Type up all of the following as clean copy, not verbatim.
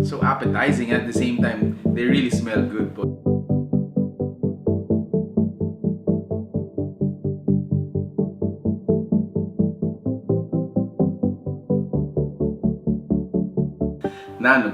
so appetizing. At the same time, they really smell good po.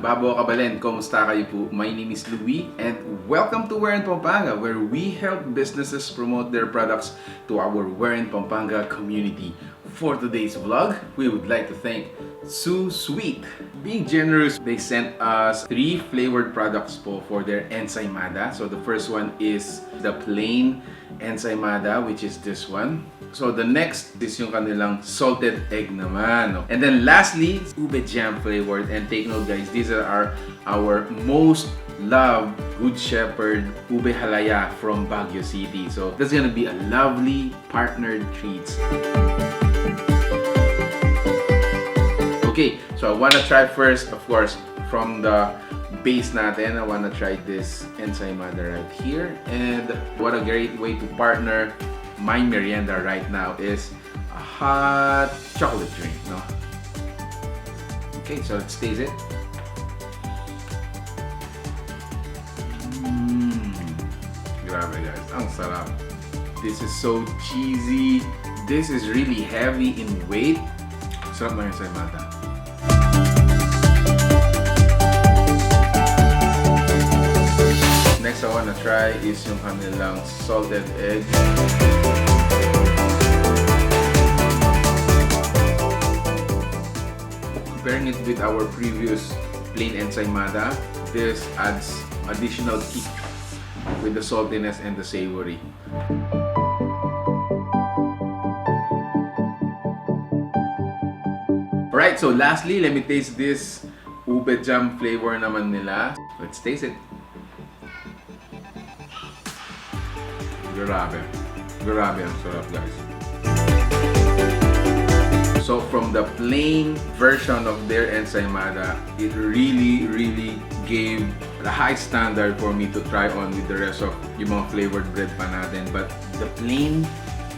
Bago kabalen, kumusta kayo po? My name is Louie and welcome to We're in Pampanga, where we help businesses promote their products to our We're in Pampanga community. For today's vlog, we would like to thank So Sweet. Being generous, they sent us 3 flavored products po for their Ensaymada. So the first one is the plain Ensaymada, which is this one. So the next is yung kanilang salted egg naman. And then lastly, ube jam flavored. And take note guys, these are our most loved Good Shepherd ube halaya from Baguio City. So that's gonna be a lovely partnered treats. Okay, so I wanna try first, of course, from the base natin. I wanna try this Ensaymada right here. And what a great way to partner my merienda right now is a hot chocolate drink, no? Okay, so let's taste it. Grabe guys, ang sarap. This is so cheesy. This is really heavy in weight. Sarap na yung Ensaymada. Next I wanna try is yung kanilang salted egg. Comparing it with our previous plain Ensaymada, this adds additional kick with the saltiness and the savory. Alright, so lastly, let me taste this ube jam flavor naman nila. Let's taste it. Grabe. Grabe ang sarap guys. So from the plain version of their Ensaymada, it really gave the high standard for me to try on with the rest of yung mga flavored bread pa natin. But the plain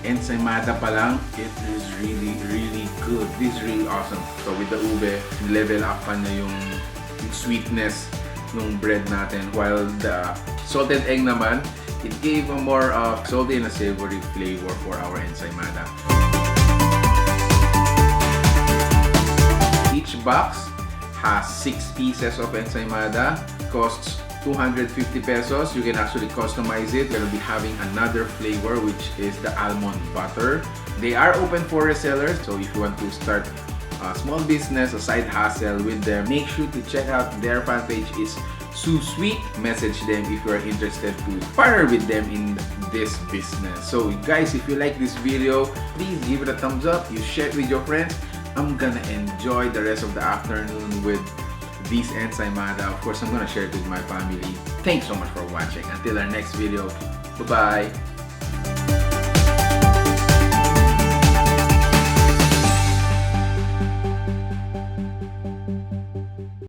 Ensaymada pa lang, it is really good. This is really awesome. So with the ube, level up pa na yung sweetness ng bread natin. While the salted egg naman, it gave a more salty and a savory flavor for our Ensaymada. Each box has 6 pieces of Ensaymada. Costs 250 pesos. You can actually customize it. We're going to be having another flavor, which is the almond butter. They are open for resellers, so if you want to start a small business, a side hustle with them, make sure to check out their fan page. Is So Sweet. Message them if you are interested to partner with them in this business. So guys, if you like this video, please give it a thumbs up. You share it with your friends. I'm gonna enjoy the rest of the afternoon with this Ensaymada. Of course, I'm gonna share it with my family. Thanks so much for watching. Until our next video, bye-bye.